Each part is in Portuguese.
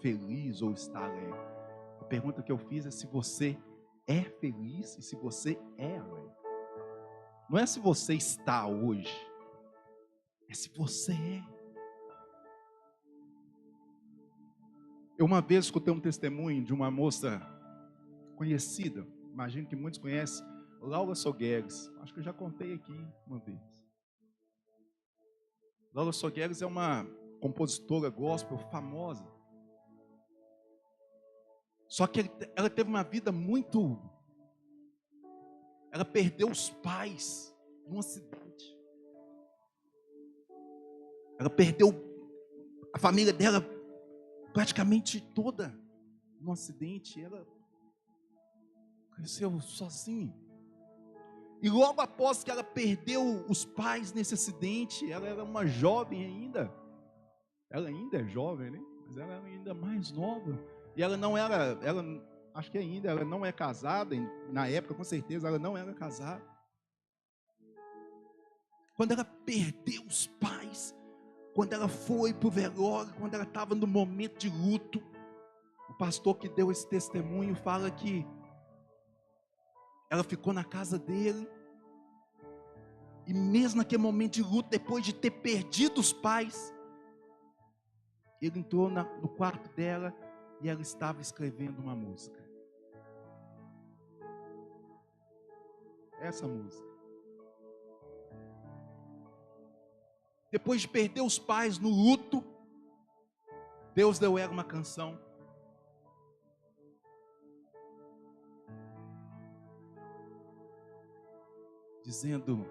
feliz ou está alegre. A pergunta que eu fiz é se você é feliz e se você é alegre. Não é se você está hoje, é se você é. Eu uma vez escutei um testemunho de uma moça conhecida, imagino que muitos conhecem, Laura Sogueres. Acho que eu já contei aqui uma vez. Laura Sogueres é uma compositora gospel famosa. Só que ela teve uma vida muito... Ela perdeu os pais num acidente. Ela perdeu a família dela praticamente toda num acidente. Ela cresceu sozinha. E logo após que ela perdeu os pais nesse acidente, ela era uma jovem ainda. Ela ainda é jovem, né? Mas ela era ainda mais nova. E ela não era, acho que ainda, ela não é casada. Na época, com certeza, ela não era casada. Quando ela perdeu os pais, quando ela foi para o velório, quando ela estava no momento de luto, o pastor que deu esse testemunho fala que ela ficou na casa dele, e mesmo naquele momento de luto, depois de ter perdido os pais, ele entrou no quarto dela e ela estava escrevendo uma música. Essa música. Depois de perder os pais no luto, Deus deu ela uma canção. Dizendo: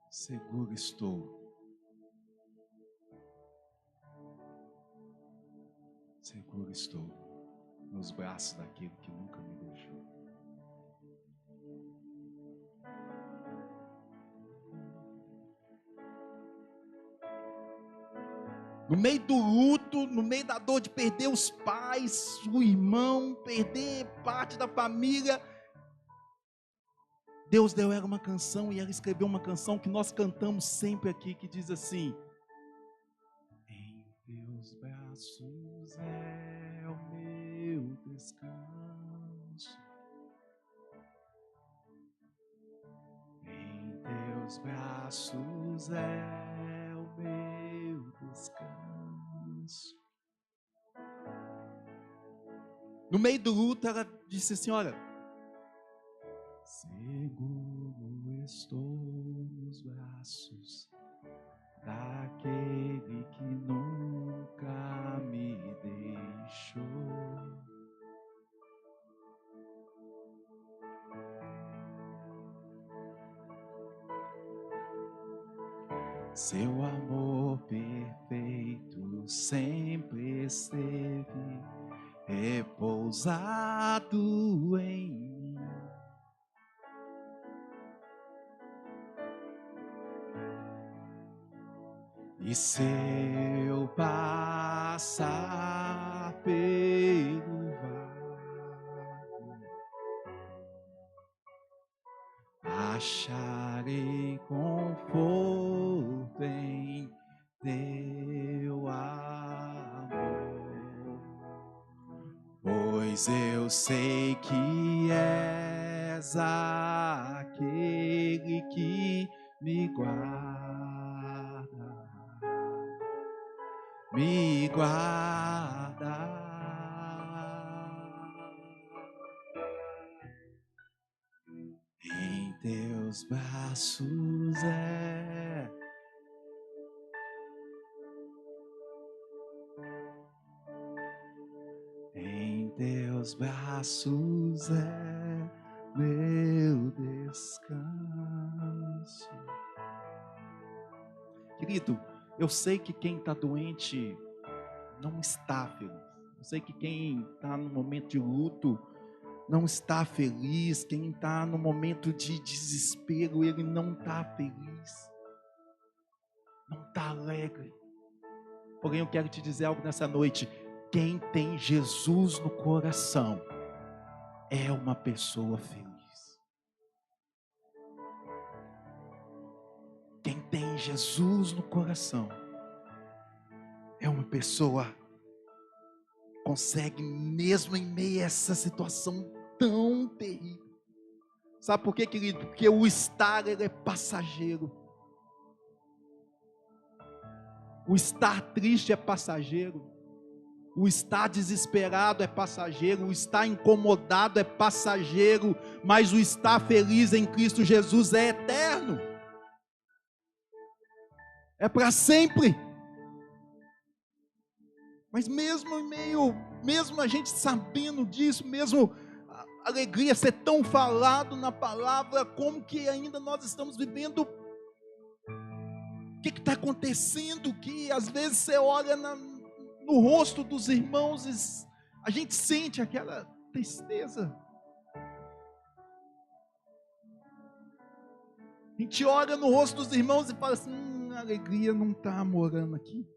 seguro estou. Seguro estou nos braços daquele que nunca me deixou. No meio do luto, no meio da dor de perder os pais, o irmão, perder parte da família, Deus deu ela uma canção e ela escreveu uma canção que nós cantamos sempre aqui, que diz assim: em teus braços é o meu descanso, em teus braços é o meu descanso. No meio do luto ela disse assim: olha, seguro estou nos braços daquele que nunca me deixou. Seu amor perfeito sempre esteve repousado em mim. E se eu passar pelo vale, acharei conforto em teu amor, pois eu sei que és aquele que me guarda, me guarda. Em teus braços é em teus braços é meu descanso. Querido, eu sei que quem está doente não está feliz. Eu sei que quem está no momento de luto não está feliz. Quem está no momento de desespero, ele não está feliz, não está alegre. Porém, eu quero te dizer algo nessa noite: quem tem Jesus no coração é uma pessoa feliz. Quem tem Jesus no coração pessoa consegue, mesmo em meio a essa situação tão terrível. Sabe por quê, querido? Porque o estar, ele é passageiro. O estar triste é passageiro. O estar desesperado é passageiro. O estar incomodado é passageiro. Mas o estar feliz em Cristo Jesus é eterno. É para sempre. Mas mesmo em meio, mesmo a gente sabendo disso, mesmo a alegria ser tão falado na palavra, como que ainda nós estamos vivendo? O que está acontecendo? Que às vezes você olha no rosto dos irmãos e a gente sente aquela tristeza. A gente olha no rosto dos irmãos e fala assim, a alegria não está morando aqui.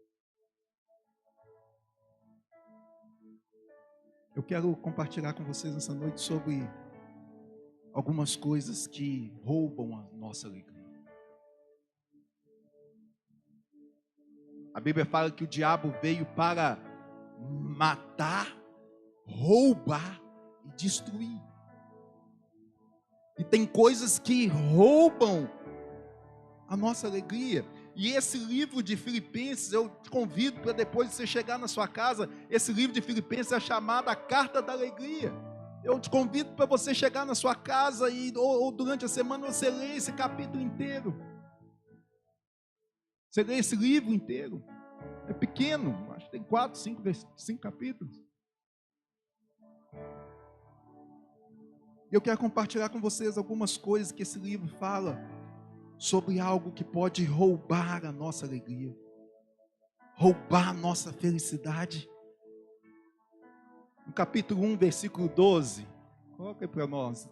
Eu quero compartilhar com vocês essa noite sobre algumas coisas que roubam a nossa alegria. A Bíblia fala que o diabo veio para matar, roubar e destruir. E tem coisas que roubam a nossa alegria. E esse livro de Filipenses, eu te convido para depois de você chegar na sua casa, esse livro de Filipenses é chamado a Carta da Alegria. Eu te convido para você chegar na sua casa ou durante a semana você lê esse capítulo inteiro. Você lê esse livro inteiro. É pequeno, acho que tem 4, 5 capítulos. Eu quero compartilhar com vocês algumas coisas que esse livro fala sobre algo que pode roubar a nossa alegria, roubar a nossa felicidade. No capítulo 1, versículo 12, coloca aí para nós.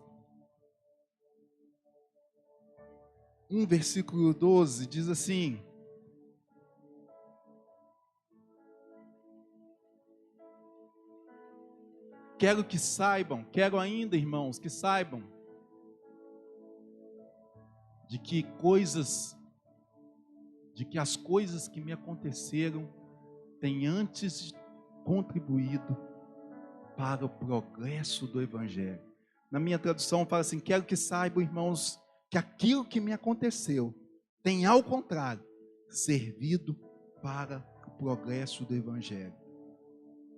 1, versículo 12, diz assim: quero que saibam, quero ainda, irmãos, que saibam de que as coisas que me aconteceram têm antes contribuído para o progresso do Evangelho. Na minha tradução fala assim, quero que saibam, irmãos, que aquilo que me aconteceu tem, ao contrário, servido para o progresso do Evangelho.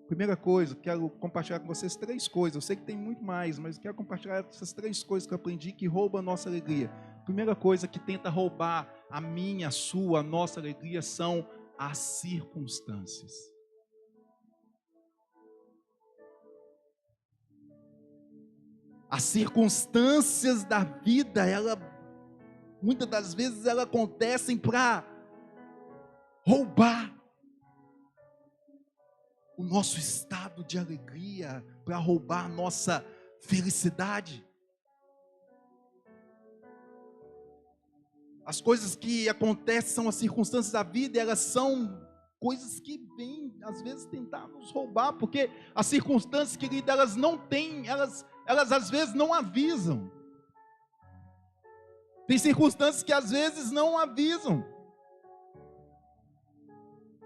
Primeira coisa, quero compartilhar com vocês 3 coisas. Eu sei que tem muito mais, mas quero compartilhar essas 3 coisas que eu aprendi que roubam a nossa alegria. Primeira coisa que tenta roubar a minha, a sua, a nossa alegria são as circunstâncias. As circunstâncias da vida, muitas das vezes elas acontecem para roubar o nosso estado de alegria, para roubar a nossa felicidade. As coisas que acontecem são as circunstâncias da vida, e elas são coisas que vêm, às vezes, tentar nos roubar, porque as circunstâncias, querida, elas não têm, elas às vezes não avisam. Tem circunstâncias que às vezes não avisam.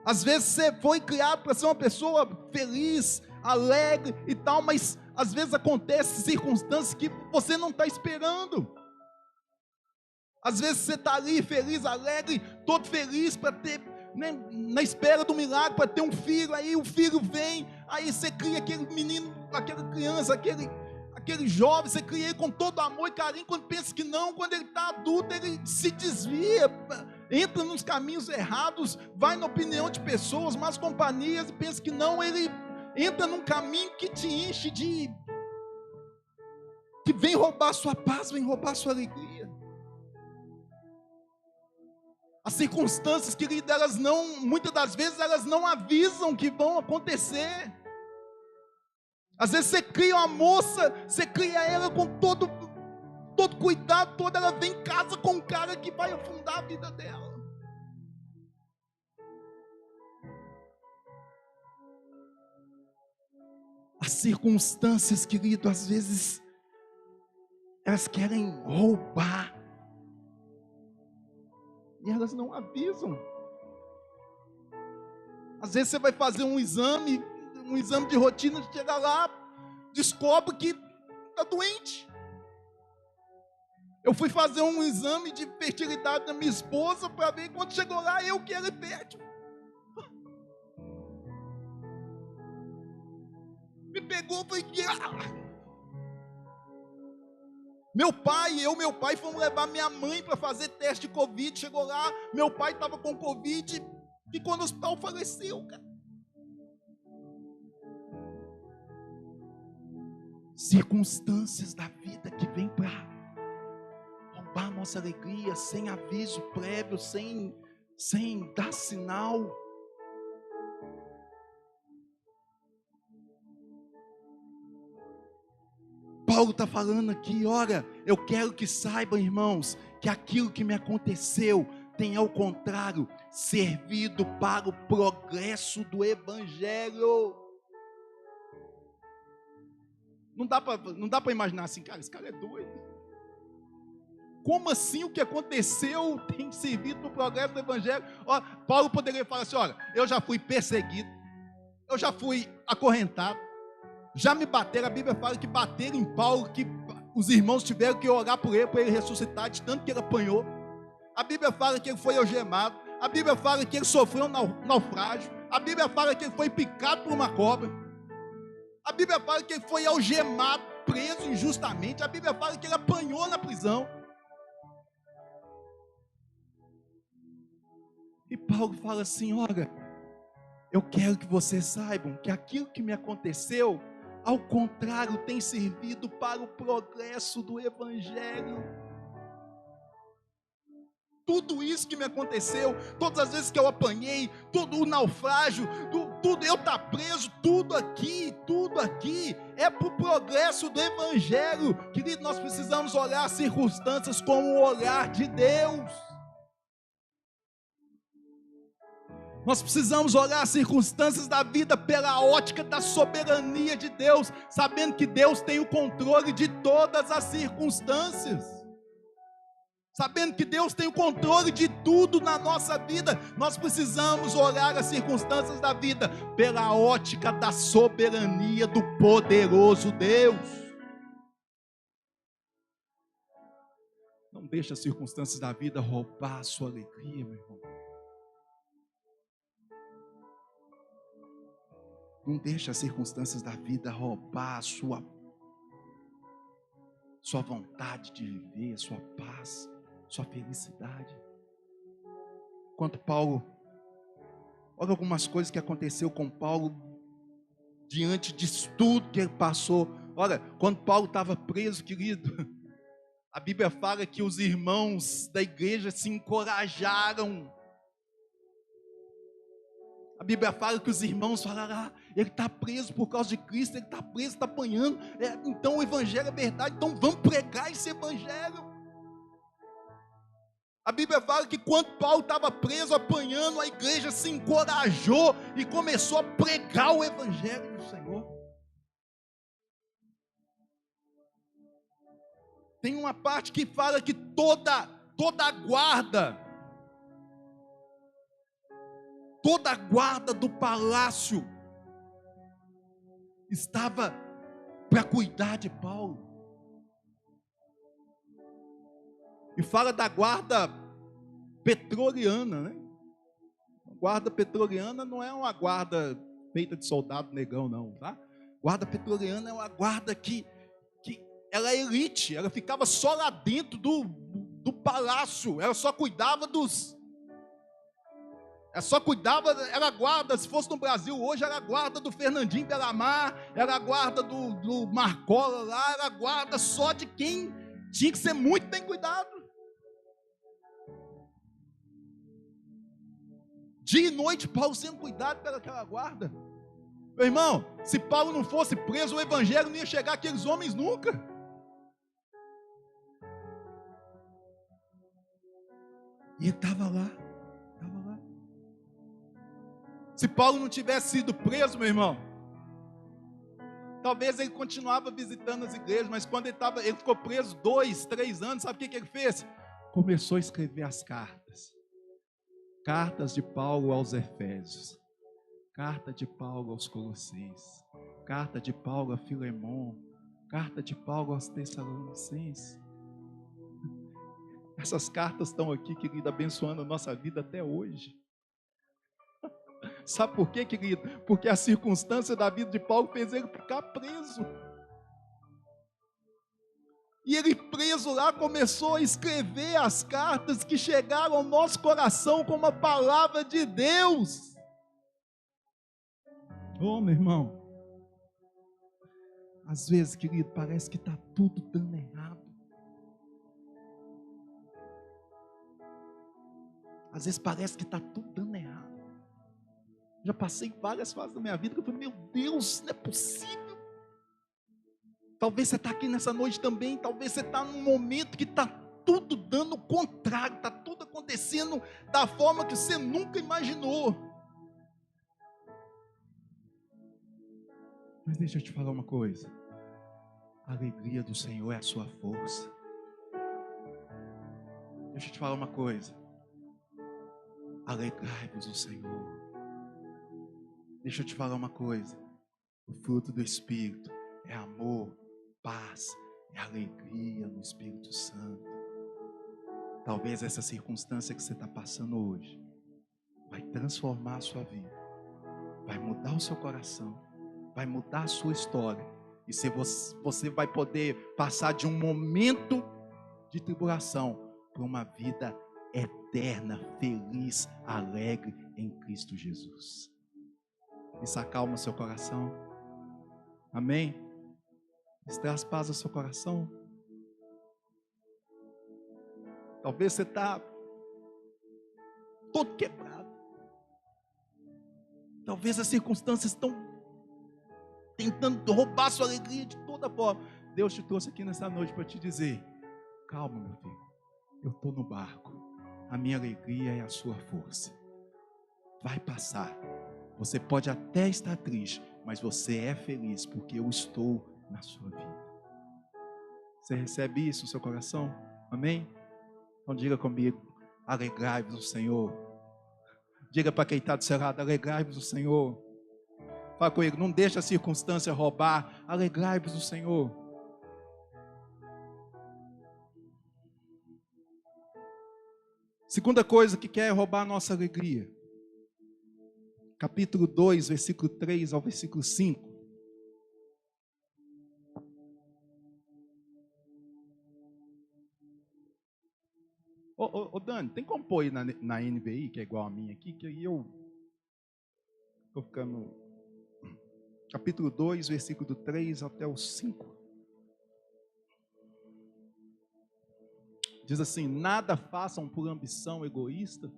Às vezes você foi criado para ser uma pessoa feliz, alegre e tal, mas às vezes acontecem circunstâncias que você não está esperando. Às vezes você está ali feliz, alegre, todo feliz para ter, né, na espera do milagre, para ter um filho, aí o filho vem, aí você cria aquele menino, aquela criança, aquele jovem, você cria ele com todo amor e carinho, quando pensa que não, quando ele está adulto, ele se desvia, entra nos caminhos errados, vai na opinião de pessoas, más companhias, e pensa que não, ele entra num caminho que te enche que vem roubar sua paz, vem roubar sua alegria. As circunstâncias, querida, muitas das vezes elas não avisam que vão acontecer. Às vezes você cria uma moça, você cria ela com todo cuidado, ela vem em casa com um cara que vai afundar a vida dela. As circunstâncias, querido, às vezes elas querem roubar e elas não avisam. Às Às vezes você vai fazer um exame de rotina, chega lá, descobre que está doente. Eu fui fazer um exame de fertilidade da minha esposa para ver, quando chegou lá, eu que era fértil. Me pegou, foi que... Meu pai, fomos levar minha mãe para fazer teste de Covid. Chegou lá, meu pai estava com Covid, ficou no hospital, faleceu, cara. Circunstâncias da vida que vem para roubar a nossa alegria, sem aviso prévio, sem dar sinal. Paulo está falando aqui, olha, eu quero que saibam, irmãos, que aquilo que me aconteceu tem, ao contrário, servido para o progresso do Evangelho. Não dá para imaginar assim, cara, esse cara é doido. Como assim o que aconteceu tem servido para o progresso do Evangelho? Ó, Paulo poderia falar assim, olha, eu já fui perseguido, eu já fui acorrentado, já me bateram. A Bíblia fala que bateram em Paulo, que os irmãos tiveram que orar por ele, para ele ressuscitar, de tanto que ele apanhou. A Bíblia fala que ele foi algemado. A Bíblia fala que ele sofreu um naufrágio. A Bíblia fala que ele foi picado por uma cobra. A Bíblia fala que ele foi algemado, preso injustamente. A Bíblia fala que ele apanhou na prisão. E Paulo fala assim, olha, eu quero que vocês saibam que aquilo que me aconteceu, ao contrário, tem servido para o progresso do Evangelho. Tudo isso que me aconteceu, todas as vezes que eu apanhei, todo o naufrágio, tudo eu estar preso, tudo aqui é para o progresso do Evangelho. Querido, nós precisamos olhar as circunstâncias como o olhar de Deus. Nós precisamos olhar as circunstâncias da vida pela ótica da soberania de Deus, sabendo que Deus tem o controle de todas as circunstâncias. Sabendo que Deus tem o controle de tudo na nossa vida, nós precisamos olhar as circunstâncias da vida pela ótica da soberania do poderoso Deus. Não deixe as circunstâncias da vida roubar a sua alegria, meu irmão. Não deixe as circunstâncias da vida roubar a sua vontade de viver, a sua paz, sua felicidade. Enquanto Paulo, olha algumas coisas que aconteceu com Paulo diante disso tudo que ele passou. Olha, quando Paulo estava preso, querido, a Bíblia fala que os irmãos da igreja se encorajaram. A Bíblia fala que os irmãos falaram, ele está preso por causa de Cristo, ele está preso, está apanhando, então o Evangelho é verdade, então vamos pregar esse Evangelho. A Bíblia fala que quando Paulo estava preso, apanhando, a igreja se encorajou e começou a pregar o Evangelho do Senhor. Tem uma parte que fala que toda a guarda do palácio estava para cuidar de Paulo. E fala da guarda pretoriana, né? A guarda pretoriana não é uma guarda feita de soldado negão, não, tá? Guarda pretoriana é uma guarda que ela é elite, ela ficava só lá dentro do palácio, ela só cuidava era guarda, se fosse no Brasil hoje, era guarda do Fernandinho Belamar, era guarda do Marcola lá, era guarda só de quem tinha que ser muito bem cuidado. Dia e noite, Paulo sendo cuidado pelaquela guarda. Meu irmão, se Paulo não fosse preso, o Evangelho não ia chegar àqueles homens nunca. E ele estava lá. Se Paulo não tivesse sido preso, meu irmão, talvez ele continuava visitando as igrejas, mas quando ele ficou preso 2, 3 anos, sabe o que ele fez? Começou a escrever as cartas de Paulo aos Efésios. Carta de Paulo aos Colossenses, carta de Paulo a Filemon, carta de Paulo aos Tessalonicenses. Essas cartas estão aqui, querido, abençoando a nossa vida até hoje. Sabe por quê, querido? Porque a circunstância da vida de Paulo fez ele ficar preso. E ele preso lá começou a escrever as cartas que chegaram ao nosso coração como a palavra de Deus. Ô, meu irmão, às vezes, querido, parece que está tudo dando errado. Às vezes parece que está tudo dando errado. Já passei várias fases da minha vida que eu falei, meu Deus, não é possível. Talvez você está aqui nessa noite também, talvez você está num momento que está tudo dando o contrário, está tudo acontecendo da forma que você nunca imaginou. Mas deixa eu te falar uma coisa, a alegria do Senhor é a sua força. Deixa eu te falar uma coisa, alegrai-vos no Senhor. Deixa eu te falar uma coisa, o fruto do Espírito é amor, paz, é alegria no Espírito Santo. Talvez essa circunstância que você está passando hoje vai transformar a sua vida, vai mudar o seu coração, vai mudar a sua história. E se você vai poder passar de um momento de tribulação para uma vida eterna, feliz, alegre em Cristo Jesus. Isso acalma seu coração. Amém? Isso traz paz ao seu coração. Talvez você está todo quebrado. Talvez as circunstâncias estão tentando roubar sua alegria de toda forma. Deus te trouxe aqui nessa noite para te dizer, calma, meu filho, eu estou no barco, a minha alegria é a sua força, vai passar. Você pode até estar triste, mas você é feliz, porque eu estou na sua vida. Você recebe isso no seu coração? Amém? Então diga comigo, alegrai-vos no Senhor. Diga para quem está do seu lado, alegrai-vos no Senhor. Fala comigo, não deixa a circunstância roubar, alegrai-vos no Senhor. Segunda coisa que quer roubar a nossa alegria. Capítulo 2, versículo 3 ao versículo 5. Ô Dani, tem como pôr aí na NVI, que é igual a minha aqui, que aí eu estou ficando... Capítulo 2, versículo 3 até o 5. Diz assim, nada façam por ambição egoísta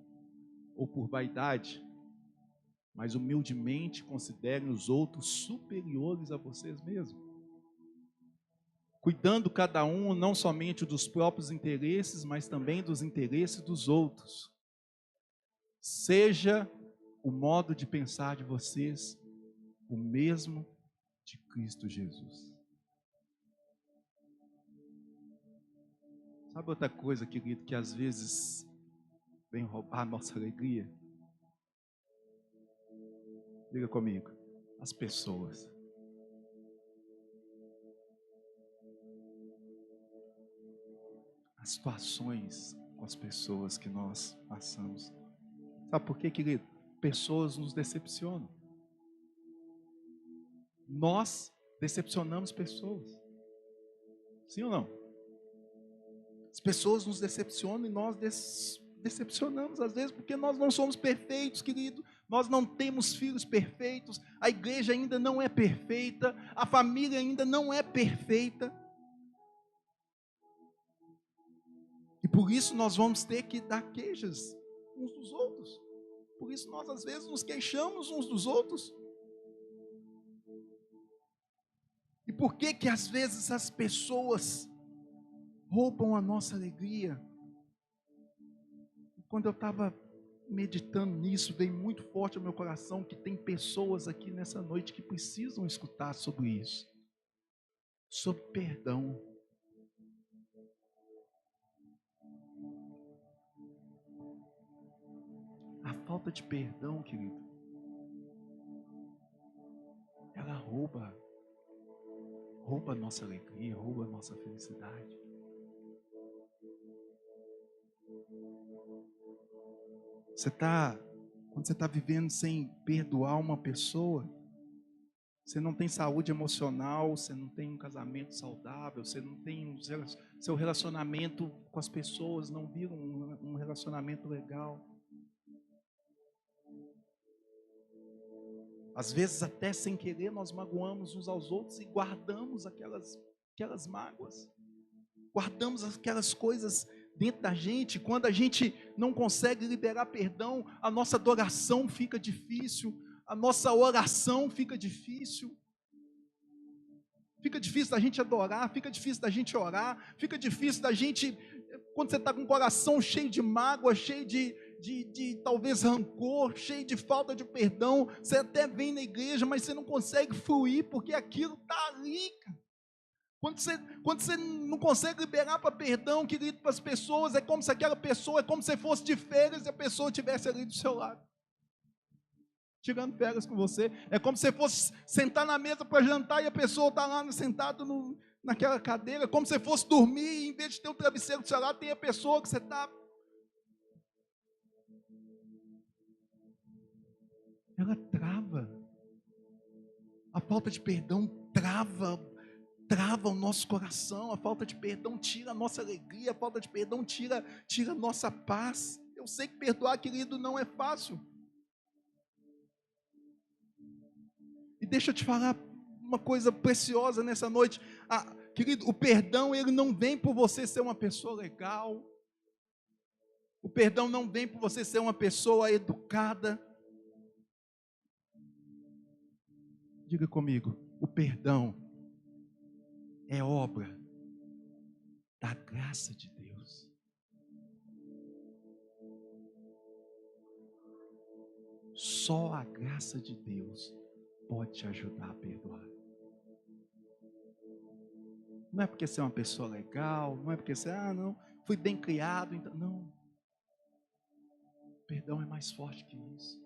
ou por vaidade, mas humildemente considerem os outros superiores a vocês mesmos, cuidando cada um não somente dos próprios interesses, mas também dos interesses dos outros. Seja o modo de pensar de vocês o mesmo de Cristo Jesus. Sabe outra coisa, querido, que às vezes vem roubar a nossa alegria? Diga comigo, as pessoas. As situações com as pessoas que nós passamos. Sabe por quê, querido? Pessoas nos decepcionam. Nós decepcionamos pessoas. Sim ou não? As pessoas nos decepcionam e nós decepcionamos às vezes porque nós não somos perfeitos, querido. Nós não temos filhos perfeitos, a igreja ainda não é perfeita, a família ainda não é perfeita. E por isso nós vamos ter que dar queixas uns dos outros. Por isso nós às vezes nos queixamos uns dos outros. E por que que às vezes as pessoas roubam a nossa alegria? Quando eu estava meditando nisso, veio muito forte ao meu coração que tem pessoas aqui nessa noite que precisam escutar sobre isso. Sobre perdão. A falta de perdão, querido, rouba a nossa alegria, rouba a nossa felicidade. Quando você está vivendo sem perdoar uma pessoa, você não tem saúde emocional, você não tem um casamento saudável, você não tem seu relacionamento com as pessoas não vira um relacionamento legal. Às vezes até sem querer nós magoamos uns aos outros e guardamos aquelas mágoas. Guardamos aquelas coisas dentro da gente. Quando a gente não consegue liberar perdão, a nossa adoração fica difícil, a nossa oração fica difícil. Fica difícil da gente adorar, fica difícil da gente orar, fica difícil da gente, quando você está com o coração cheio de mágoa, cheio de talvez rancor, cheio de falta de perdão, você até vem na igreja, mas você não consegue fluir, porque aquilo está ali, cara. Quando você não consegue liberar para perdão, querido, para as pessoas, é como se aquela pessoa, é como se fosse de férias e a pessoa estivesse ali do seu lado, tirando férias com você. É como se você fosse sentar na mesa para jantar e a pessoa está lá sentada naquela cadeira. É como se você fosse dormir e em vez de ter um travesseiro do seu lado, tem a pessoa que você está. Ela trava. A falta de perdão trava o nosso coração. A falta de perdão tira a nossa alegria. A falta de perdão tira a nossa paz. Eu sei que perdoar, querido, não é fácil. E deixa eu te falar uma coisa preciosa nessa noite. Querido, o perdão, ele não vem por você ser uma pessoa legal. O perdão não vem por você ser uma pessoa educada. Diga comigo, o perdão é obra da graça de Deus. Só a graça de Deus pode te ajudar a perdoar. Não é porque você é uma pessoa legal, não é porque você, não, fui bem criado, então, não. Perdão é mais forte que isso.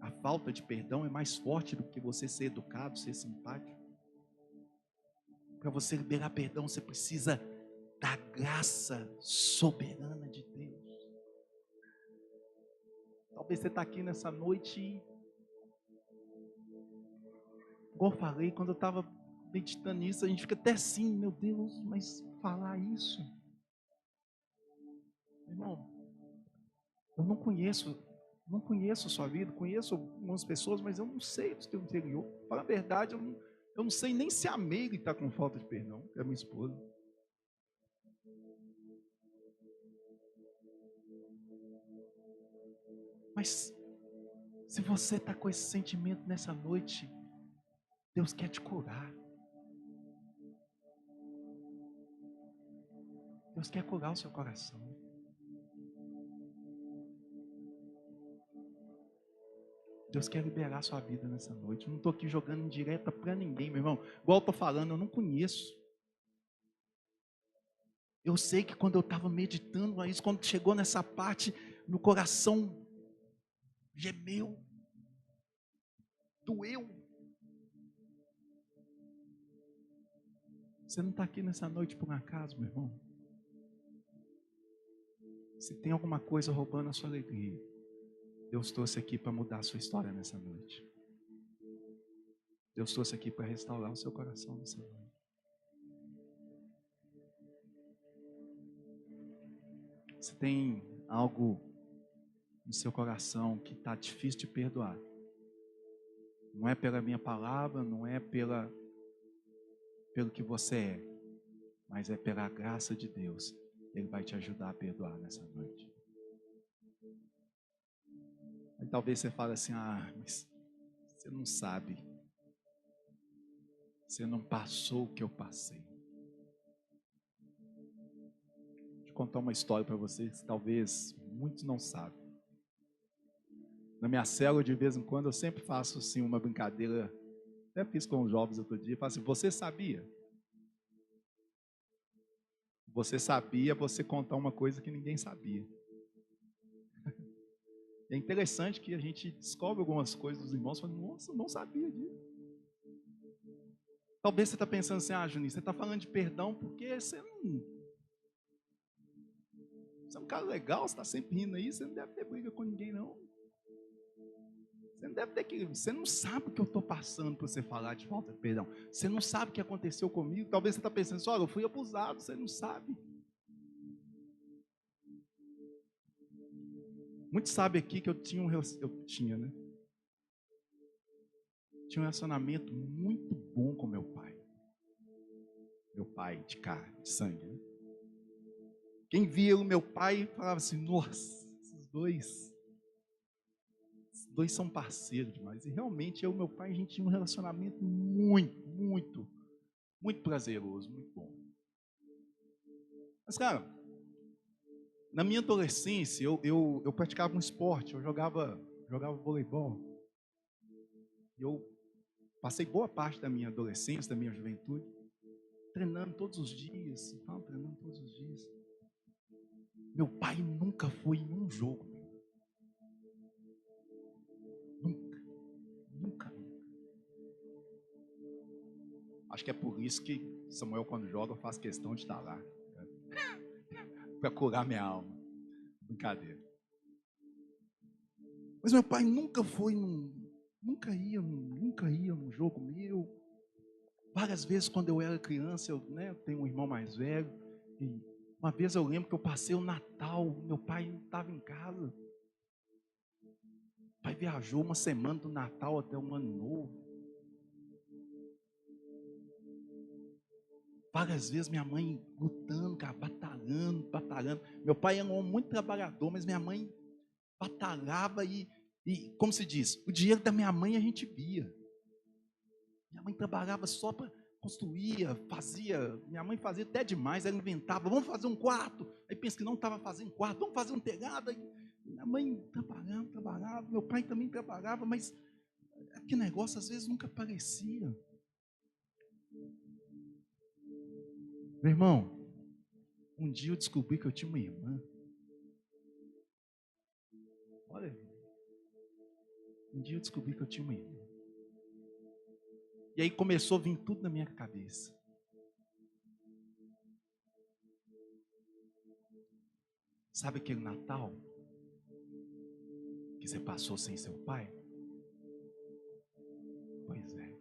A falta de perdão é mais forte do que você ser educado, ser simpático. Para você liberar perdão, você precisa da graça soberana de Deus. Talvez você está aqui nessa noite e, igual eu falei, quando eu estava meditando nisso, a gente fica até assim, meu Deus, mas falar isso? Irmão, eu não conheço a sua vida, conheço algumas pessoas, mas eu não sei do teu interior. Para a verdade, eu não sei nem se a Meire está com falta de perdão, que é a minha esposa. Mas, se você está com esse sentimento nessa noite, Deus quer te curar. Deus quer curar o seu coração. Deus quer liberar a sua vida nessa noite. Eu não estou aqui jogando indireta para ninguém, meu irmão. Igual eu estou falando, eu não conheço. Eu sei que quando eu estava meditando a isso, quando chegou nessa parte, meu coração gemeu, doeu. Você não está aqui nessa noite por um acaso, meu irmão. Se tem alguma coisa roubando a sua alegria, Deus trouxe aqui para mudar a sua história nessa noite. Deus trouxe aqui para restaurar o seu coração nessa noite. Se tem algo no seu coração que está difícil de perdoar, não é pela minha palavra, não é pelo que você é, mas é pela graça de Deus. Ele vai te ajudar a perdoar nessa noite. Aí talvez você fale assim, mas você não sabe. Você não passou o que eu passei. Deixa eu contar uma história para vocês que talvez muitos não sabem. Na minha célula, de vez em quando, eu sempre faço assim uma brincadeira. Até fiz com os jovens outro dia. Falo assim, você sabia? Você sabia você contar uma coisa que ninguém sabia. É interessante que a gente descobre algumas coisas dos irmãos e fala, nossa, eu não sabia disso. Talvez você está pensando assim, Juninho, você está falando de perdão porque você é um cara legal, você está sempre rindo aí, você não deve ter briga com ninguém, não. Você não deve ter que. Você não sabe o que eu estou passando para você falar de falta de perdão. Você não sabe o que aconteceu comigo. Talvez você está pensando assim, olha, eu fui abusado, você não sabe. Muitos sabem aqui que eu tinha um relacionamento muito bom com meu pai. Meu pai de carne, de sangue, né? Quem via o meu pai falava assim, nossa, esses dois são parceiros demais. E realmente eu e meu pai, a gente tinha um relacionamento muito prazeroso, muito bom. Mas, cara, na minha adolescência, eu praticava um esporte, eu jogava voleibol. Eu passei boa parte da minha adolescência, da minha juventude, treinando todos os dias. Meu pai nunca foi em um jogo. Nunca. Acho que é por isso que Samuel, quando joga, faz questão de estar lá. Para curar minha alma. Brincadeira. Mas meu pai nunca ia num jogo meu. Várias vezes, quando eu era criança, eu tenho um irmão mais velho, e uma vez eu lembro que eu passei o Natal, meu pai não estava em casa. O pai viajou uma semana do Natal até o Ano Novo. Várias vezes minha mãe lutando, cara, batalhando. Meu pai era um homem muito trabalhador, mas minha mãe batalhava e como se diz, o dinheiro da minha mãe a gente via. Minha mãe trabalhava só para construir, minha mãe fazia até demais, ela inventava, vamos fazer um quarto, aí pensa que não estava fazendo quarto, vamos fazer um telhado, aí minha mãe trabalhava, meu pai também trabalhava, mas aquele negócio às vezes nunca aparecia. Meu irmão, um dia eu descobri que eu tinha uma irmã. Olha, um dia eu descobri que eu tinha uma irmã. E aí começou a vir tudo na minha cabeça. Sabe aquele Natal que você passou sem seu pai? Pois é.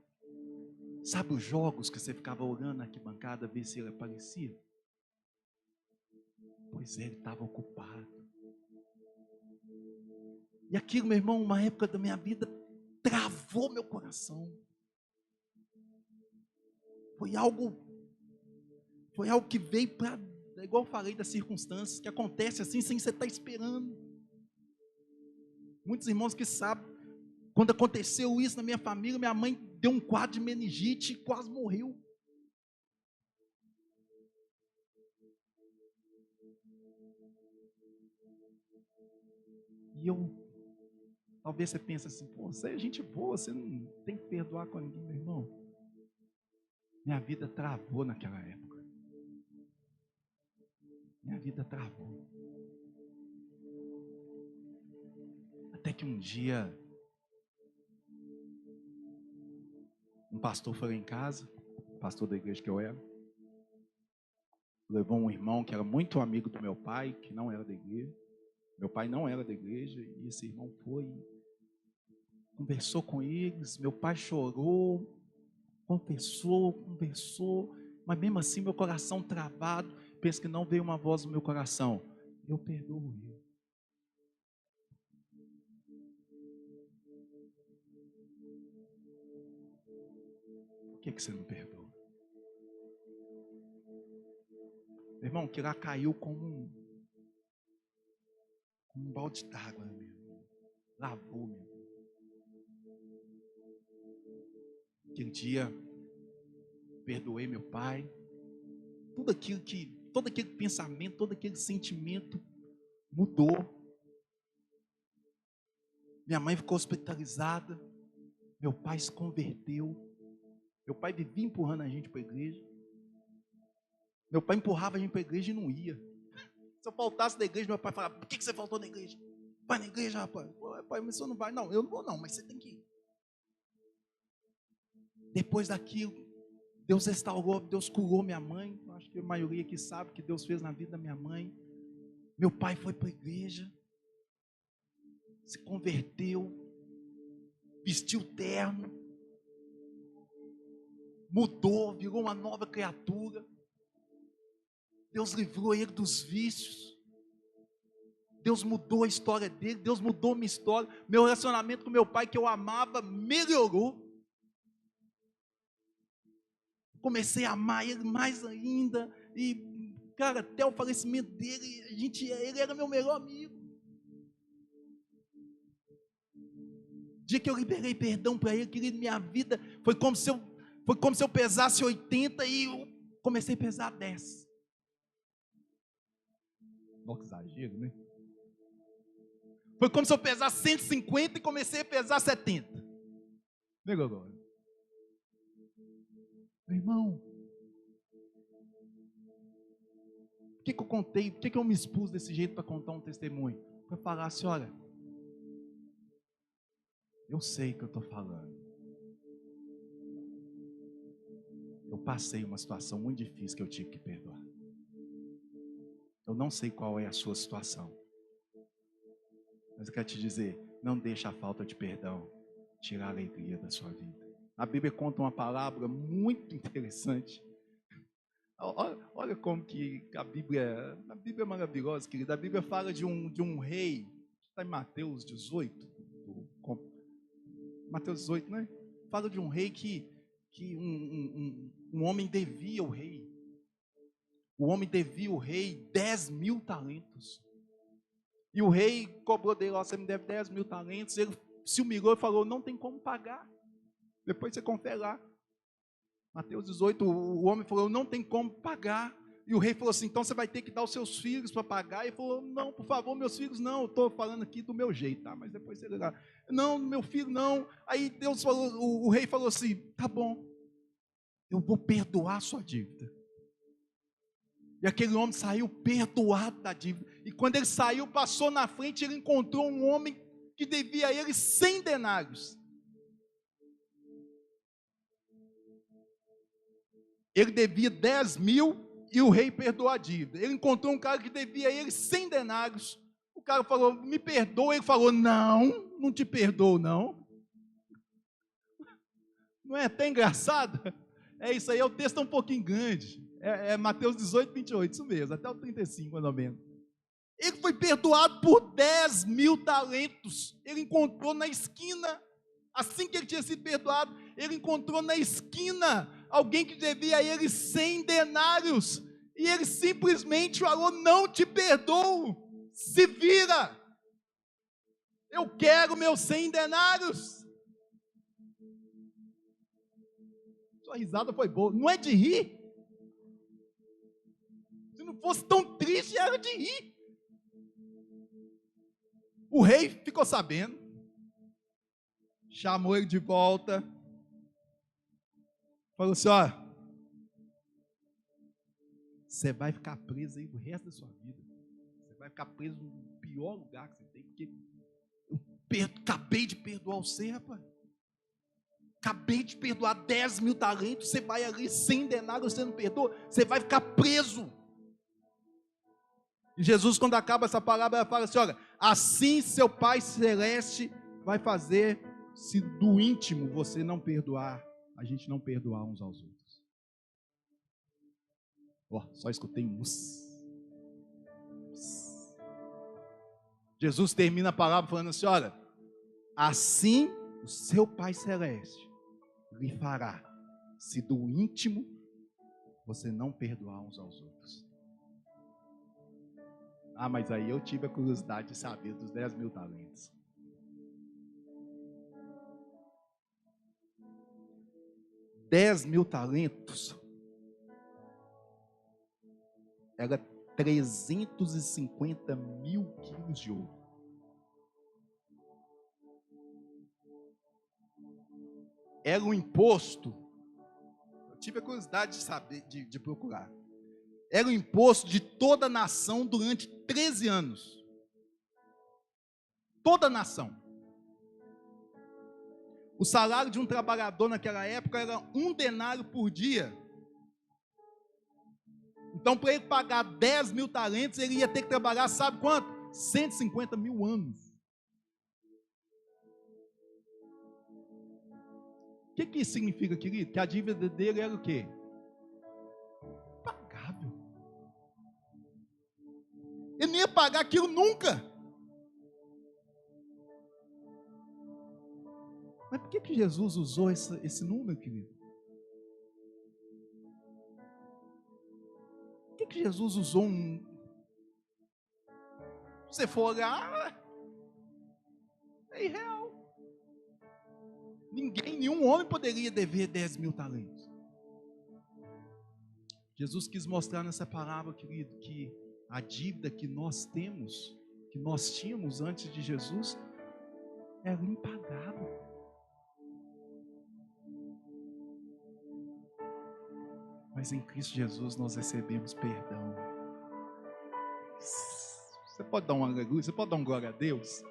Sabe os jogos que você ficava olhando na arquibancada, ver se ele aparecia? Pois é, ele estava ocupado. E aquilo, meu irmão, uma época da minha vida, travou meu coração. Foi algo que veio para, igual eu falei das circunstâncias, que acontece assim, sem você estar esperando. Muitos irmãos que sabem, quando aconteceu isso na minha família, minha mãe deu um quadro de meningite e quase morreu. E talvez você pense assim, pô, você é gente boa, você não tem que perdoar com ninguém, meu irmão. Minha vida travou naquela época. Minha vida travou. Até que um dia, um pastor foi lá em casa, pastor da igreja que eu era, levou um irmão que era muito amigo do meu pai, que não era da igreja. Meu pai não era da igreja, e esse irmão foi, conversou com eles, meu pai chorou, conversou, mas mesmo assim meu coração travado, penso que não veio uma voz no meu coração, eu perdoo ele. Por que você não perdoa? Meu irmão, que lá caiu como um balde d'água, meu irmão. Lavou, meu irmão. Aquele dia, perdoei meu pai. Todo aquele pensamento, todo aquele sentimento mudou. Minha mãe ficou hospitalizada. Meu pai se converteu. Meu pai vivia empurrando a gente para a igreja. Meu pai empurrava a gente para a igreja e não ia. Se eu faltasse da igreja, meu pai falava, por que você faltou na igreja? Vai na igreja, rapaz. Pai, mas você não vai? Não, eu não vou não, mas você tem que ir. Depois daquilo, Deus restaurou, Deus curou minha mãe. Acho que a maioria aqui sabe o que Deus fez na vida da minha mãe. Meu pai foi para a igreja, se converteu, vestiu terno, mudou, virou uma nova criatura. Deus livrou ele dos vícios. Deus mudou a história dele, Deus mudou a minha história. Meu relacionamento com meu pai, que eu amava, melhorou. Comecei a amar ele mais ainda. E, cara, até o falecimento dele, ele era meu melhor amigo. O dia que eu liberei perdão para ele, querido, minha vida foi como se eu pesasse 80 e eu comecei a pesar 10. Não, que exagero, né? Foi como se eu pesasse 150 e comecei a pesar 70. Melhorou. Meu irmão, por que eu contei, por que eu me expus desse jeito para contar um testemunho? Para falar assim, olha, eu sei o que eu estou falando. Eu passei uma situação muito difícil que eu tive que perdoar. Eu não sei qual é a sua situação. Mas eu quero te dizer, não deixe a falta de perdão tirar a alegria da sua vida. A Bíblia conta uma palavra muito interessante. Olha como que a Bíblia é maravilhosa, querida. A Bíblia fala de um rei, está em Mateus 18, Mateus 18, né? Fala de um rei que um homem devia ao rei. O homem devia ao rei 10.000 talentos. E o rei cobrou dele, você me deve 10.000 talentos. Ele se humilhou e falou, não tem como pagar. Depois você confere lá. Mateus 18, o homem falou, não tem como pagar. E o rei falou assim, então você vai ter que dar os seus filhos para pagar. E ele falou, não, por favor, meus filhos não. Eu estou falando aqui do meu jeito, tá? Mas depois você ligar. Não, meu filho não. Aí Deus falou, o rei falou assim, tá bom, eu vou perdoar a sua dívida. E aquele homem saiu perdoado da dívida. E quando ele saiu, passou na frente, ele encontrou um homem que devia a ele 100 denários. Ele devia 10.000 e o rei perdoou a dívida. Ele encontrou um cara que devia a ele 100 denários. O cara falou, me perdoa. Ele falou, não te perdoo não. Não é até engraçado? É isso aí, o texto é um pouquinho grande. É Mateus 18, 28, isso mesmo, até o 35, mais ou menos. Ele foi perdoado por 10.000 talentos. Ele encontrou na esquina, assim que ele tinha sido perdoado, ele encontrou na esquina alguém que devia a ele 100 denários. E ele simplesmente falou, não te perdoo, se vira. Eu quero meus 100 denários. Sua risada foi boa, não é de rir? Se não fosse tão triste, era de rir. O rei ficou sabendo, chamou ele de volta, falou assim, ó, você vai ficar preso aí o resto da sua vida. Você vai ficar preso no pior lugar que você tem, porque eu acabei de perdoar você, rapaz. Acabei de perdoar 10.000 talentos, você vai ali 100 denários, você não perdoa, você vai ficar preso. E Jesus, quando acaba essa palavra, ela fala assim, olha, assim seu Pai Celeste vai fazer, se do íntimo você não perdoar, a gente não perdoar uns aos outros. Só escutei Jesus termina a palavra falando assim, olha, assim o seu Pai Celeste lhe fará, se do íntimo você não perdoar uns aos outros. Ah, mas aí eu tive a curiosidade de saber dos 10.000 talentos. $10.000 talentos era 350 mil quilos de ouro. Era um imposto, eu tive a curiosidade de saber, de procurar. Era o imposto de toda a nação durante 13 anos. Toda a nação. O salário de um trabalhador naquela época era 1 denário por dia. Então, para ele pagar 10 mil talentos, ele ia ter que trabalhar, sabe quanto? 150 mil anos. O que isso significa, querido? Que a dívida dele era o quê? Pagável. Ele não ia pagar aquilo nunca. Mas por que Jesus usou esse número, querido? Por que Jesus usou um... Se você for olhar, é irreal. Nenhum homem poderia dever 10 mil talentos. Jesus quis mostrar nessa parábola, querido, que a dívida que nós temos, que nós tínhamos antes de Jesus, era impagável. Mas em Cristo Jesus nós recebemos perdão. Você pode dar um aleluia? Você pode dar um glória a Deus?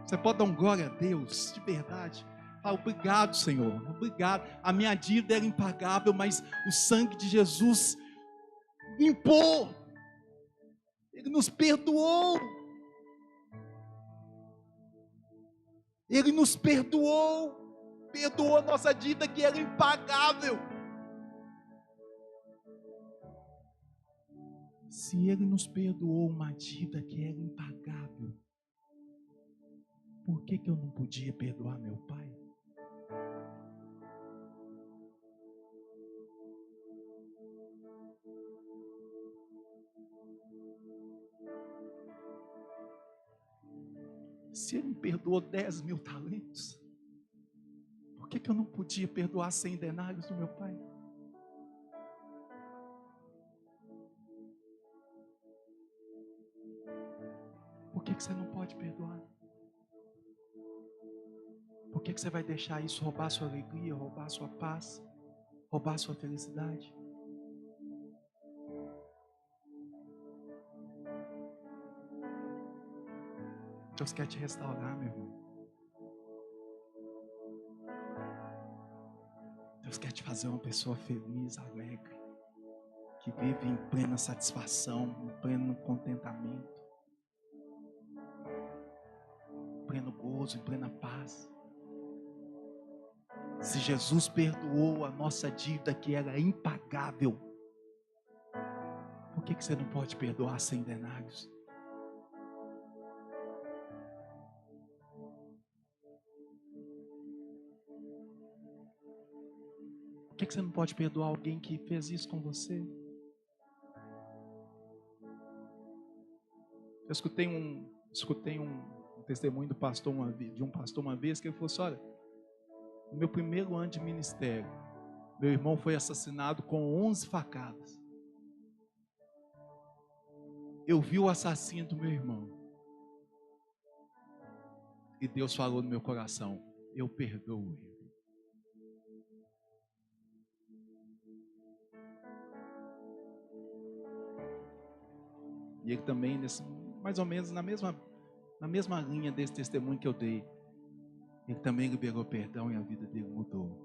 Você pode dar um glória a Deus, de verdade. Ah, obrigado, Senhor, obrigado. A minha dívida era impagável, mas o sangue de Jesus limpou. Ele nos perdoou. Ele nos perdoou. Perdoou a nossa dívida que era impagável. Se Ele nos perdoou uma dívida que era impagável, por que eu não podia perdoar meu pai? Se Ele me perdoou 10 mil talentos, por que eu não podia perdoar 100 denários do meu pai? Por que você não pode perdoar? Por que você vai deixar isso roubar sua alegria, roubar sua paz, roubar sua felicidade? Deus quer te restaurar, meu irmão. Deus quer te fazer uma pessoa feliz, alegre, que vive em plena satisfação, em pleno contentamento, em pleno gozo, em plena paz. Se Jesus perdoou a nossa dívida que era impagável, por que você não pode perdoar 100 denários? Por que você não pode perdoar alguém que fez isso com você? Eu escutei um testemunho de um pastor uma vez, que ele falou assim: olha, no meu primeiro ano de ministério, meu irmão foi assassinado com 11 facadas. Eu vi o assassino do meu irmão. E Deus falou no meu coração: eu perdoo ele. E ele também, mais ou menos na mesma linha desse testemunho que eu dei, ele também liberou perdão e a vida dele mudou.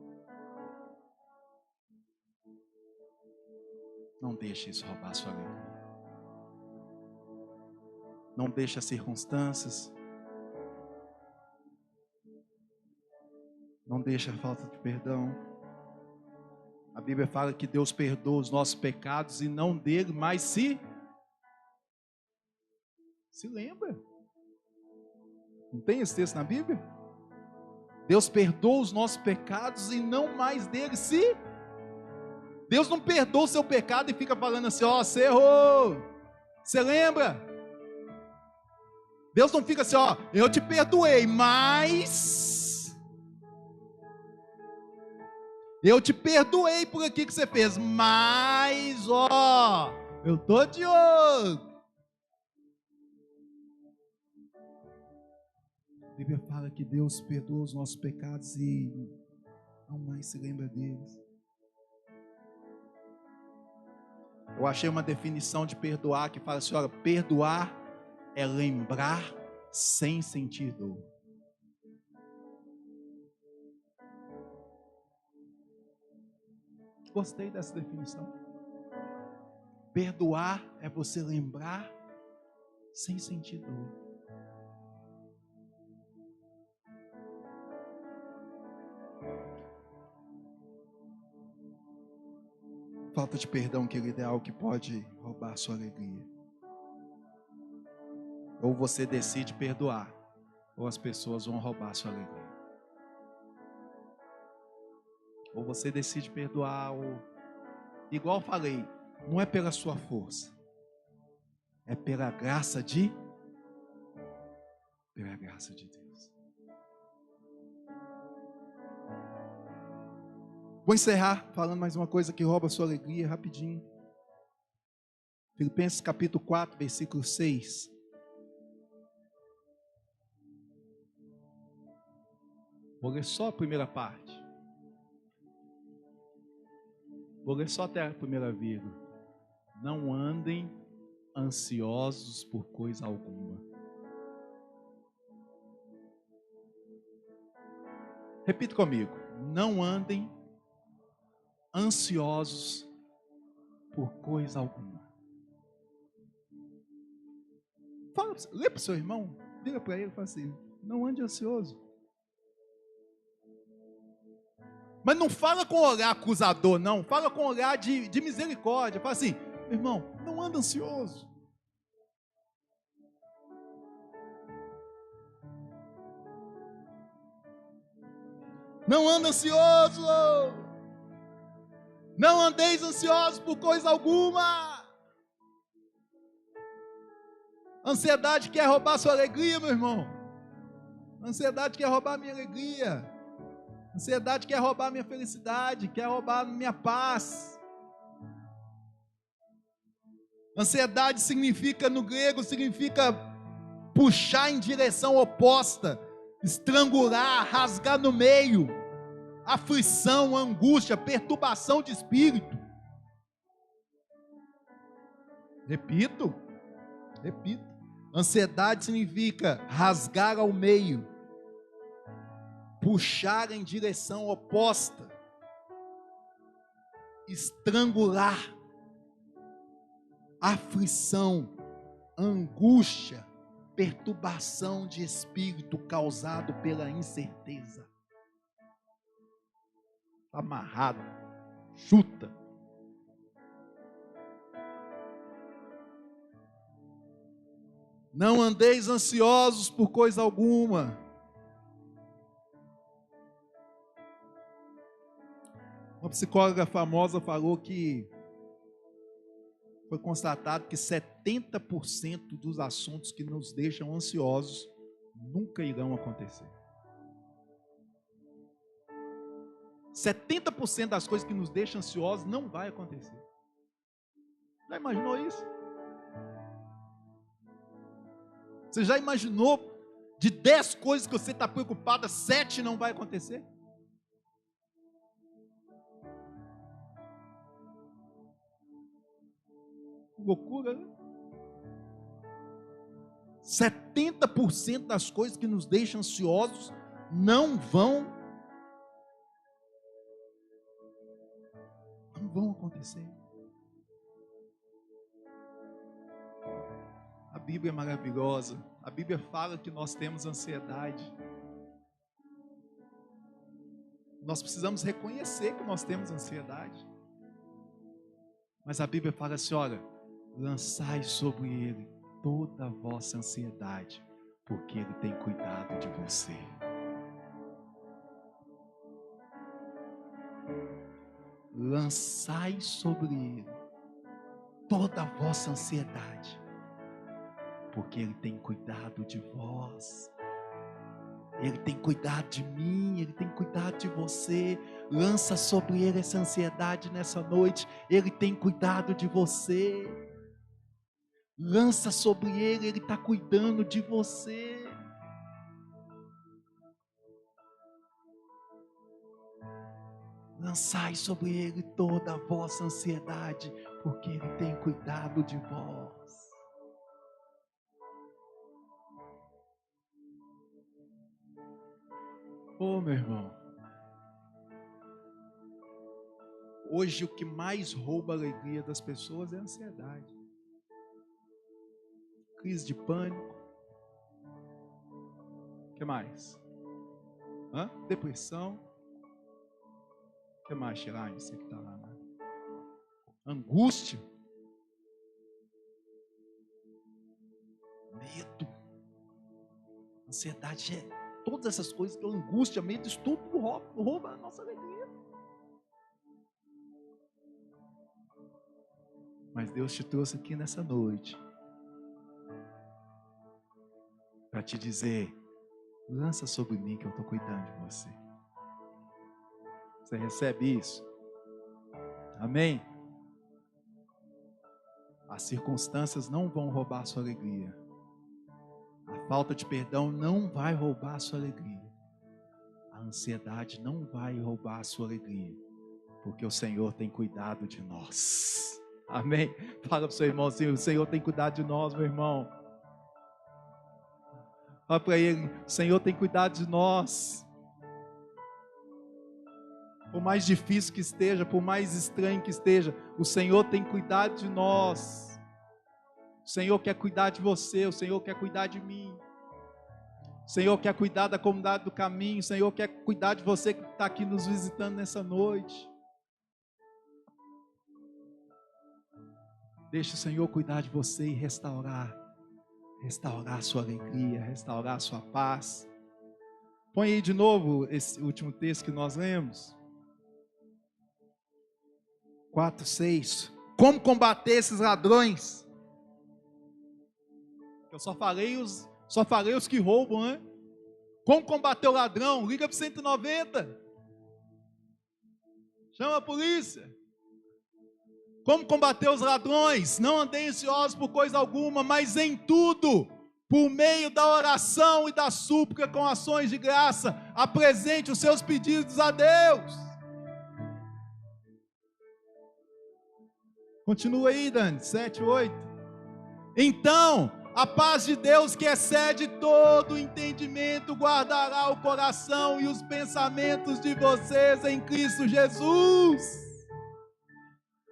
Não deixe isso roubar a sua alegria. Não deixe as circunstâncias. Não deixe a falta de perdão. A Bíblia fala que Deus perdoa os nossos pecados e não dele, mas se lembra. Não tem esse texto na Bíblia? Deus perdoa os nossos pecados e não mais dele se... Deus não perdoa o seu pecado e fica falando assim: ó, você errou. Você lembra? Deus não fica assim: ó, eu te perdoei, mas... eu te perdoei por aqui que você fez, mas, ó, eu tô de olho. A Bíblia fala que Deus perdoa os nossos pecados e não mais se lembra deles. Eu achei uma definição de perdoar que fala assim: olha, perdoar é lembrar sem sentir dor. Gostei dessa definição. Perdoar é você lembrar sem sentir dor. Falta de perdão, querido, é algo que pode roubar a sua alegria. Ou você decide perdoar, ou as pessoas vão roubar a sua alegria. Ou você decide perdoar, ou... Igual eu falei, não é pela sua força. É pela graça de Deus. Vou encerrar falando mais uma coisa que rouba a sua alegria, rapidinho. Filipenses capítulo 4, versículo 6. Vou ler só a primeira parte. Vou ler só até a primeira vírgula. Não andem ansiosos por coisa alguma. Repita comigo. Não andem ansiosos por coisa alguma. Lê para o seu irmão, diga para ele, fala assim, não ande ansioso. Mas não fala com olhar acusador, não. Fala com olhar de misericórdia. Fala assim, meu irmão, não anda ansioso. Não anda ansioso. Não andeis ansiosos por coisa alguma. Ansiedade quer roubar sua alegria, meu irmão. Ansiedade quer roubar minha alegria. Ansiedade quer roubar minha felicidade, quer roubar minha paz. Ansiedade significa, no grego, significa puxar em direção oposta, estrangular, rasgar no meio, aflição, angústia, perturbação de espírito. Repito. Ansiedade significa rasgar ao meio, puxar em direção oposta, estrangular, aflição, angústia, perturbação de espírito causado pela incerteza. Amarrado, chuta. Não andeis ansiosos por coisa alguma. Uma psicóloga famosa falou que foi constatado que 70% dos assuntos que nos deixam ansiosos nunca irão acontecer. 70% das coisas que nos deixam ansiosos não vai acontecer. Já imaginou isso? Você já imaginou de 10 coisas que você está preocupada, 7 não vai acontecer? Loucura, né? 70% das coisas que nos deixam ansiosos não vão acontecer. A Bíblia é maravilhosa. A Bíblia fala que nós temos ansiedade. Nós precisamos reconhecer que nós temos ansiedade. Mas a Bíblia fala assim, olha, lançai sobre ele toda a vossa ansiedade, porque ele tem cuidado de você. Lançai sobre ele toda a vossa ansiedade, porque ele tem cuidado de vós. Ele tem cuidado de mim, ele tem cuidado de você. Lança sobre ele essa ansiedade nessa noite. Ele tem cuidado de você. Lança sobre ele está cuidando de você. Lançai sobre ele toda a vossa ansiedade, porque ele tem cuidado de vós. Oh, meu irmão, Hoje o que mais rouba a alegria das pessoas é a ansiedade. Crise de pânico. O que mais? Depressão. O que mais, Shirai? Você que está lá, né? Angústia. Medo. Ansiedade é todas essas coisas, angústia, medo, isso tudo rouba a nossa alegria. Mas Deus te trouxe aqui nessa noite para te dizer: lança sobre mim que eu estou cuidando de você. Você recebe isso? Amém? As circunstâncias não vão roubar a sua alegria. A falta de perdão não vai roubar a sua alegria. A ansiedade não vai roubar a sua alegria. Porque o Senhor tem cuidado de nós. Amém? Fala para o seu irmão assim: o Senhor tem cuidado de nós, meu irmão. Fala para ele: o Senhor tem cuidado de nós. Por mais difícil que esteja, por mais estranho que esteja, o Senhor tem cuidado de nós. O Senhor quer cuidar de você, o Senhor quer cuidar de mim. O Senhor quer cuidar da comunidade do caminho, o Senhor quer cuidar de você que está aqui nos visitando nessa noite. Deixa o Senhor cuidar de você e restaurar a sua alegria, restaurar a sua paz. Põe aí de novo esse último texto que nós lemos. 4:6. Como combater esses ladrões? Eu só falei os que roubam, né? Como combater o ladrão? Liga para 190. Chama a polícia. Como combater os ladrões? Não andem ansiosos por coisa alguma, mas em tudo, por meio da oração e da súplica com ações de graça, apresente os seus pedidos a Deus. Continua aí, Dani, 7:8. Então, a paz de Deus, que excede todo entendimento, guardará o coração e os pensamentos de vocês em Cristo Jesus.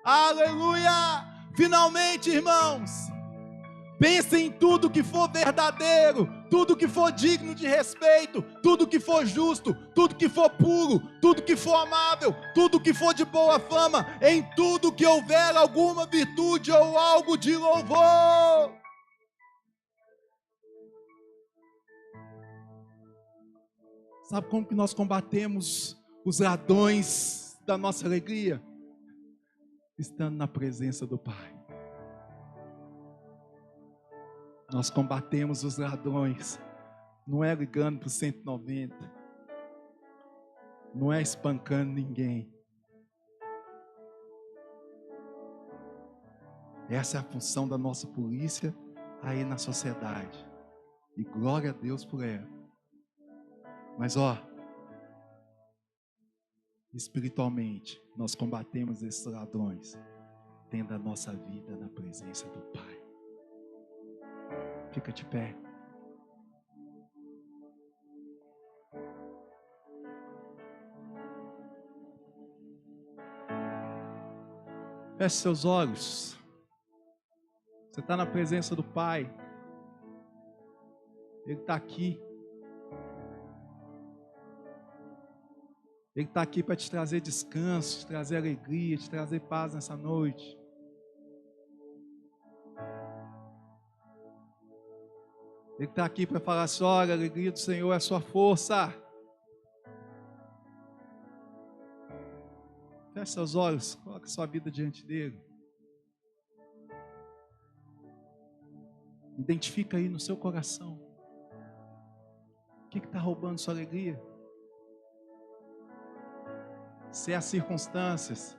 Aleluia! Finalmente, irmãos, pensem em tudo que for verdadeiro, tudo que for digno de respeito, tudo que for justo, tudo que for puro, tudo que for amável, tudo que for de boa fama, em tudo que houver alguma virtude ou algo de louvor. Sabe como que nós combatemos os ladrões da nossa alegria? Estando na presença do Pai. Nós combatemos os ladrões, não é ligando para o 190, não é espancando ninguém. Essa é a função da nossa polícia aí na sociedade. E glória a Deus por ela. Mas espiritualmente, nós combatemos esses ladrões, tendo a nossa vida na presença do Pai. Fica de pé. Feche seus olhos. Você está na presença do Pai. Ele está aqui. Ele está aqui para te trazer descanso, te trazer alegria, te trazer paz nessa noite. Ele está aqui para falar assim: olha, a alegria do Senhor é a sua força. Feche seus olhos, coloque sua vida diante dele. Identifica aí no seu coração. O que está roubando sua alegria? Se é as circunstâncias,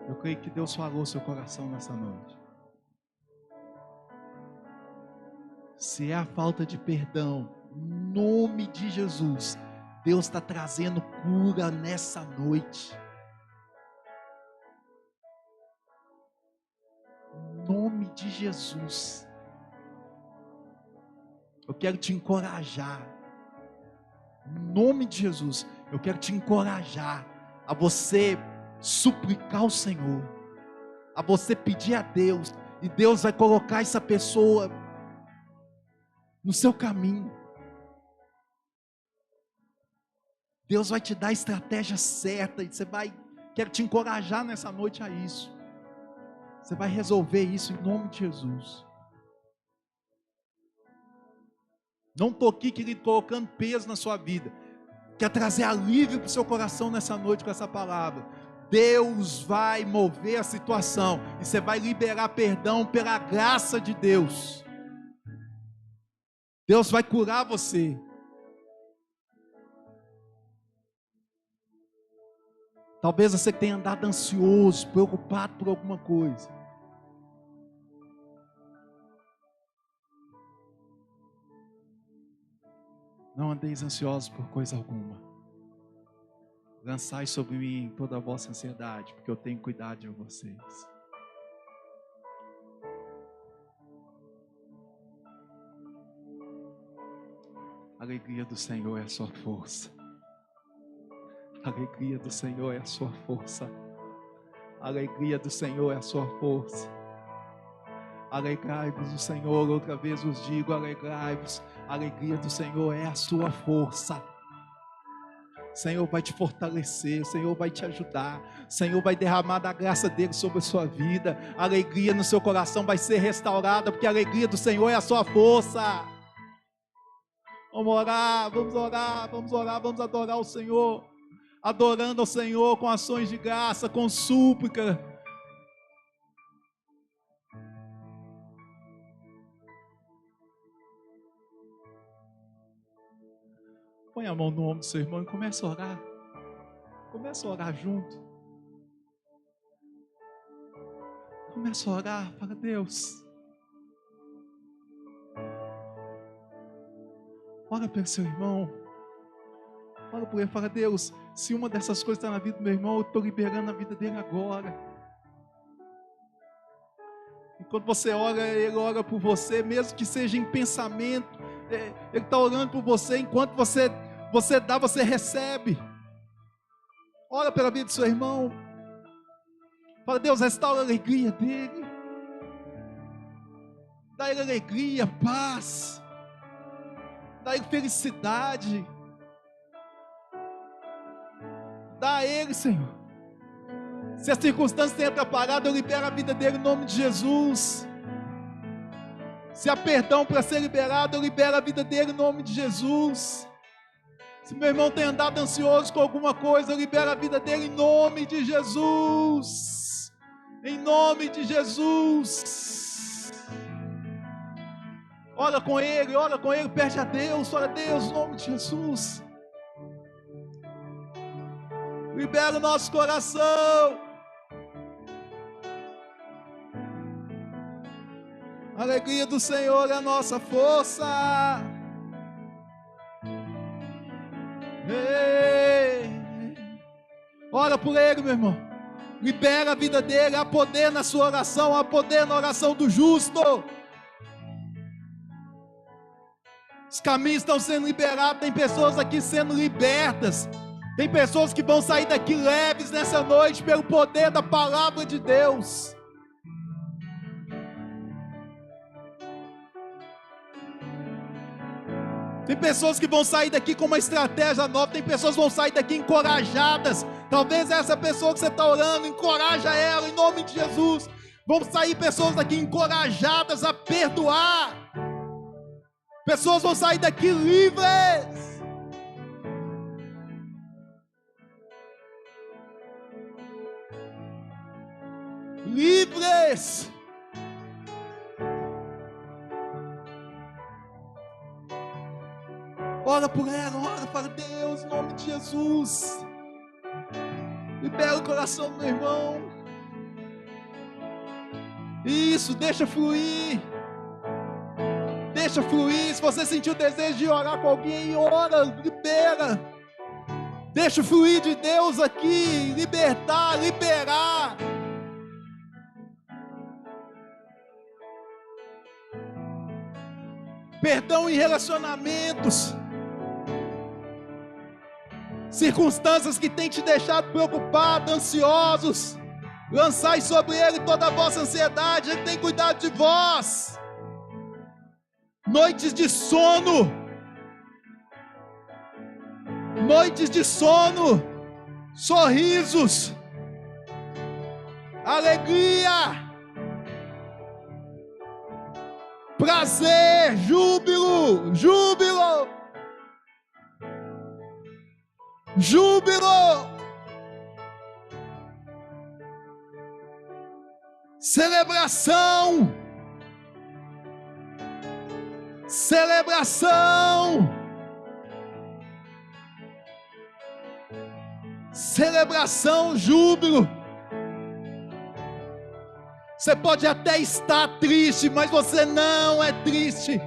eu creio que Deus falou seu coração nessa noite. Se é a falta de perdão, em nome de Jesus, Deus está trazendo cura nessa noite. Em nome de Jesus. Eu quero te encorajar. Em nome de Jesus, eu quero te encorajar a a você suplicar ao Senhor, a você pedir a Deus, e Deus vai colocar essa pessoa no seu caminho. Deus vai te dar a estratégia certa, e quero te encorajar nessa noite a isso. Você vai resolver isso em nome de Jesus. Não estou aqui, querido, colocando peso na sua vida. Quero trazer alívio para o seu coração nessa noite com essa palavra. Deus vai mover a situação, e você vai liberar perdão pela graça de Deus. Deus vai curar você. Talvez você tenha andado ansioso, preocupado por alguma coisa. Não andeis ansiosos por coisa alguma. Lançai sobre mim toda a vossa ansiedade, porque eu tenho cuidado de vocês. A alegria do Senhor é a sua força. A alegria do Senhor é a sua força. A alegria do Senhor é a sua força. Alegrai-vos do Senhor, outra vez vos digo, alegrai-vos. A alegria do Senhor é a sua força. O Senhor vai te fortalecer, o Senhor vai te ajudar, o Senhor vai derramar da graça dele sobre a sua vida. A alegria no seu coração vai ser restaurada, porque a alegria do Senhor é a sua força. Vamos orar, vamos orar, vamos orar, vamos adorar o Senhor, adorando ao Senhor com ações de graça, com súplica. Põe a mão no ombro do seu irmão e começa a orar. Começa a orar junto. Começa a orar, fala: Deus. Ora pelo seu irmão. Ora por ele, fala: Deus, se uma dessas coisas está na vida do meu irmão, eu estou liberando a vida dele agora. E quando você ora, ele ora por você, mesmo que seja em pensamento. Ele está orando por você, enquanto você dá, você recebe. Ora pela vida do seu irmão. Fala: Deus, restaura a alegria dele. Dá ele alegria, paz. Dá ele felicidade. Dá a ele, Senhor. Se as circunstâncias têm atrapalhado, eu libero a vida dele em nome de Jesus. Se há perdão para ser liberado, eu libero a vida dele em nome de Jesus. Se meu irmão tem andado ansioso com alguma coisa, eu libero a vida dele em nome de Jesus. Em nome de Jesus. Ora com ele, pede a Deus, ora a Deus em nome de Jesus. Libera o nosso coração. A alegria do Senhor é a nossa força. Ei. Ora por ele, meu irmão. Libera a vida dele. Há poder na sua oração. Há poder na oração do justo. Os caminhos estão sendo liberados. Tem pessoas aqui sendo libertas. Tem pessoas que vão sair daqui leves nessa noite pelo poder da palavra de Deus. Tem pessoas que vão sair daqui com uma estratégia nova. Tem pessoas que vão sair daqui encorajadas. Talvez essa pessoa que você está orando, encoraja ela em nome de Jesus. Vão sair pessoas daqui encorajadas a perdoar. Pessoas vão sair daqui livres. Livres. Ora por ela, ora para Deus, em nome de Jesus. Libera o coração do meu irmão. Isso, deixa fluir. Deixa fluir. Se você sentiu o desejo de orar com alguém, ora, libera. Deixa o fluir de Deus aqui, libertar, liberar. Perdão em relacionamentos. circunstâncias que têm te deixado preocupado, ansiosos, lançai sobre Ele toda a vossa ansiedade, Ele tem cuidado de vós. Noites de sono, sorrisos, alegria, prazer, júbilo, celebração, júbilo. Você pode até estar triste, mas você não é triste.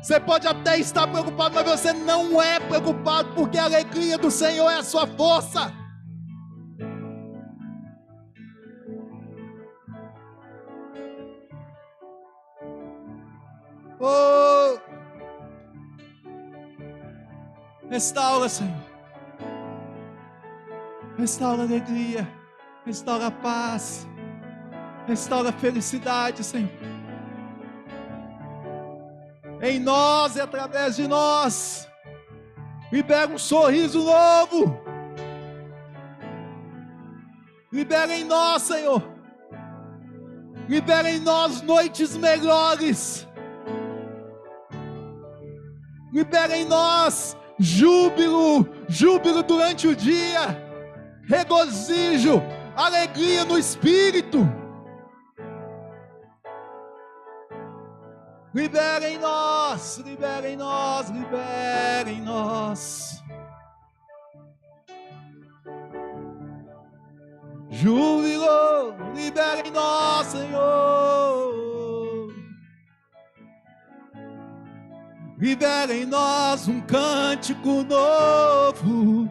Você pode até estar preocupado, mas você não é preocupado, porque a alegria do Senhor é a sua força. Oh, restaura, Senhor. Restaura a alegria, restaura a paz, restaura a felicidade, Senhor. Em nós e através de nós. Libera um sorriso novo. Libera em nós, Senhor. Libera em nós noites melhores. Libera em nós júbilo durante o dia. Regozijo, alegria no espírito. Libera em nós. Júbilo, libera em nós, Senhor. Libera em nós um cântico novo.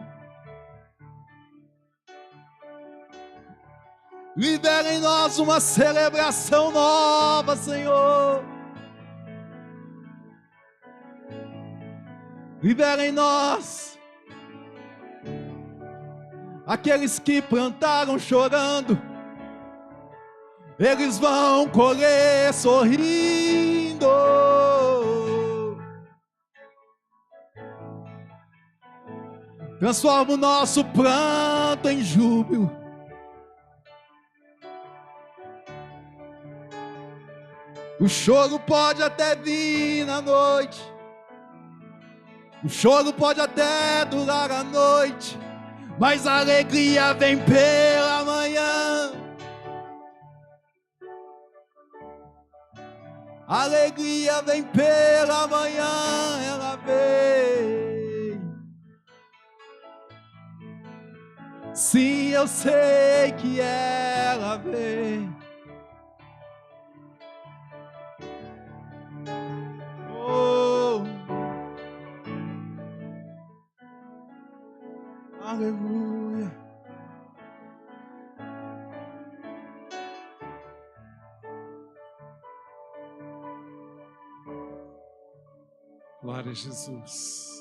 Libera em nós uma celebração nova, Senhor. Libera em nós aqueles que plantaram chorando, eles vão colher sorrindo. Transforma o nosso pranto em júbilo. O choro pode até vir na noite, o choro pode até durar a noite, mas a alegria vem pela manhã. A alegria vem pela manhã, ela vem. Sim, eu sei que ela vem. Oh, aleluia. Glória a Jesus.